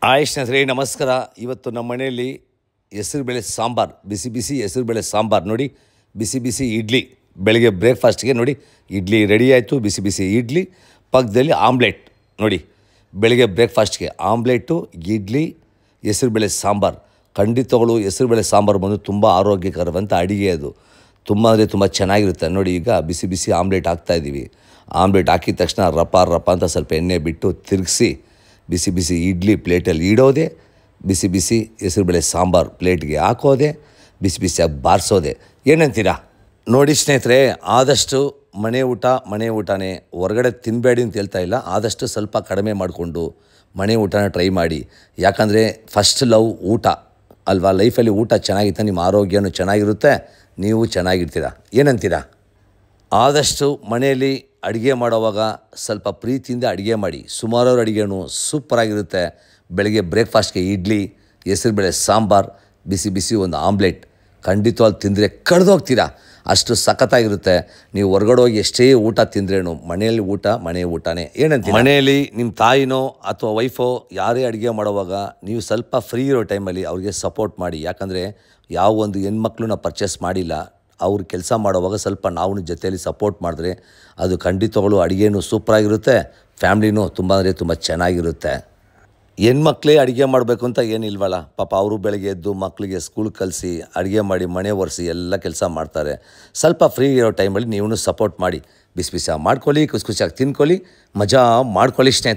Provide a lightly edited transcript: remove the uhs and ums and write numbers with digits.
Hi ಸ್ನೇಹಿತರೆ ನಮಸ್ಕಾರ. ಇವತ್ತು ನಮ್ಮ ಮನೆಯಲ್ಲಿ ಹೆಸರುಬೇಳೆ ಸಾಂಬಾರು, ಬಿಸಿ ಬಿಸಿ ಹೆಸರುಬೇಳೆ ಸಾಂಬಾರು ನೋಡಿ. ಬಿಸಿ ಬಿಸಿ ಇಡ್ಲಿ, ಬೆಳಗ್ಗೆ ಬ್ರೇಕ್ಫಾಸ್ಟ್ಗೆ ನೋಡಿ ಇಡ್ಲಿ ರೆಡಿ ಆಯಿತು. ಬಿಸಿ ಬಿಸಿ ಇಡ್ಲಿ, ಪಕ್ಕದಲ್ಲಿ ಆಮ್ಲೆಟ್ ನೋಡಿ. ಬೆಳಗ್ಗೆ ಬ್ರೇಕ್ಫಾಸ್ಟ್ಗೆ ಆಮ್ಲೆಟು, ಇಡ್ಲಿ, ಹೆಸರುಬೇಳೆ ಸಾಂಬಾರು. ಖಂಡಿತಗಳು ಹೆಸರುಬೇಳೆ ಸಾಂಬಾರು ಬಂದು ತುಂಬ ಆರೋಗ್ಯಕರವಂಥ ಅಡುಗೆ. ಅದು ತುಂಬ ಅಂದರೆ ತುಂಬ ಚೆನ್ನಾಗಿರುತ್ತೆ ನೋಡಿ. ಈಗ ಬಿಸಿ ಬಿಸಿ ಆಮ್ಲೆಟ್ ಹಾಕ್ತಾಯಿದ್ದೀವಿ. ಆಮ್ಲೆಟ್ ಹಾಕಿದ ತಕ್ಷಣ ರಪ ರಪ ಅಂತ ಸ್ವಲ್ಪ ಎಣ್ಣೆ ಬಿಟ್ಟು ತಿರುಗಿಸಿ ಬಿಸಿ ಬಿಸಿ ಇಡ್ಲಿ ಪ್ಲೇಟಲ್ಲಿ ಇಡೋದೆ, ಬಿಸಿ ಬಿಸಿ ಹೆಸರುಬೇಳೆ ಸಾಂಬಾರು ಪ್ಲೇಟ್ಗೆ ಹಾಕೋದೆ, ಬಿಸಿ ಬಿಸಿಯಾಗಿ ಬಾರಿಸೋದೆ. ಏನಂತೀರಾ ನೋಡಿ ಸ್ನೇಹಿತರೆ? ಆದಷ್ಟು ಮನೆ ಊಟನೇ, ಹೊರಗಡೆ ತಿನ್ನಬೇಡಿ ಅಂತ ಹೇಳ್ತಾ ಇಲ್ಲ. ಆದಷ್ಟು ಸ್ವಲ್ಪ ಕಡಿಮೆ ಮಾಡಿಕೊಂಡು ಮನೆ ಊಟನ ಟ್ರೈ ಮಾಡಿ. ಯಾಕಂದರೆ ಫಸ್ಟ್ ಲವ್ ಊಟ ಅಲ್ವಾ. ಲೈಫಲ್ಲಿ ಊಟ ಚೆನ್ನಾಗಿತ್ತೆ, ನಿಮ್ಮ ಆರೋಗ್ಯನೂ ಚೆನ್ನಾಗಿರುತ್ತೆ, ನೀವು ಚೆನ್ನಾಗಿರ್ತೀರ. ಏನಂತೀರಾ? ಆದಷ್ಟು ಮನೆಯಲ್ಲಿ ಅಡುಗೆ ಮಾಡೋವಾಗ ಸ್ವಲ್ಪ ಪ್ರೀತಿಯಿಂದ ಅಡುಗೆ ಮಾಡಿ. ಸುಮಾರವ್ರ ಅಡುಗೆನೂ ಸೂಪರಾಗಿರುತ್ತೆ. ಬೆಳಗ್ಗೆ ಬ್ರೇಕ್ಫಾಸ್ಟ್ಗೆ ಇಡ್ಲಿ, ಹೆಸರುಬೇಳೆ ಸಾಂಬಾರು, ಬಿಸಿ ಬಿಸಿ ಒಂದು ಆಮ್ಲೆಟ್ ಖಂಡಿತವಾಗಿ ತಿಂದರೆ ಕಳೆದೋಗ್ತೀರಾ. ಅಷ್ಟು ಸಖತ್ತಾಗಿರುತ್ತೆ. ನೀವು ಹೊರಗಡೆ ಹೋಗಿ ಎಷ್ಟೇ ಊಟ ತಿಂದ್ರೇನು ಮನೆಯಲ್ಲಿ ಮನೆ ಊಟನೇ. ಏನಂತ ಮನೆಯಲ್ಲಿ ನಿಮ್ಮ ತಾಯಿನೋ ಅಥವಾ ವೈಫೋ ಯಾರೇ ಅಡುಗೆ ಮಾಡೋವಾಗ ನೀವು ಸ್ವಲ್ಪ ಫ್ರೀ ಇರೋ ಟೈಮಲ್ಲಿ ಅವ್ರಿಗೆ ಸಪೋರ್ಟ್ ಮಾಡಿ. ಯಾಕಂದರೆ ಯಾವ ಒಂದು ಹೆಣ್ಮಕ್ಳನ್ನ ಪರ್ಚೇಸ್ ಮಾಡಿಲ್ಲ, ಅವ್ರು ಕೆಲಸ ಮಾಡೋವಾಗ ಸ್ವಲ್ಪ ನಾವು ಜೊತೆಯಲ್ಲಿ ಸಪೋರ್ಟ್ ಮಾಡಿದ್ರೆ ಅದು ಖಂಡಿತಗಳು ಅಡುಗೆನೂ ಸೂಪರಾಗಿರುತ್ತೆ, ಫ್ಯಾಮ್ಲಿನೂ ತುಂಬ ಅಂದರೆ ತುಂಬ ಚೆನ್ನಾಗಿರುತ್ತೆ. ಹೆಣ್ಮಕ್ಳೇ ಅಡುಗೆ ಮಾಡಬೇಕು ಅಂತ ಏನಿಲ್ವಲ್ಲ. ಪಾಪ ಅವರು ಬೆಳಗ್ಗೆ ಎದ್ದು ಮಕ್ಕಳಿಗೆ ಸ್ಕೂಲ್ ಕಲಿಸಿ ಅಡುಗೆ ಮಾಡಿ ಮನೆ ಒರೆಸಿ ಎಲ್ಲ ಕೆಲಸ ಮಾಡ್ತಾರೆ. ಸ್ವಲ್ಪ ಫ್ರೀ ಇರೋ ಟೈಮಲ್ಲಿ ನೀವು ಸಪೋರ್ಟ್ ಮಾಡಿ. ಬಿಸಿ ಬಿಸಿಯಾಗಿ ಮಾಡ್ಕೊಳ್ಳಿ, ಖುಷಿಯಾಗಿ ತಿನ್ಕೊಳ್ಳಿ, ಮಜಾ ಮಾಡ್ಕೊಳ್ಳಿ ಸ್ನೇಹಿತರೆ.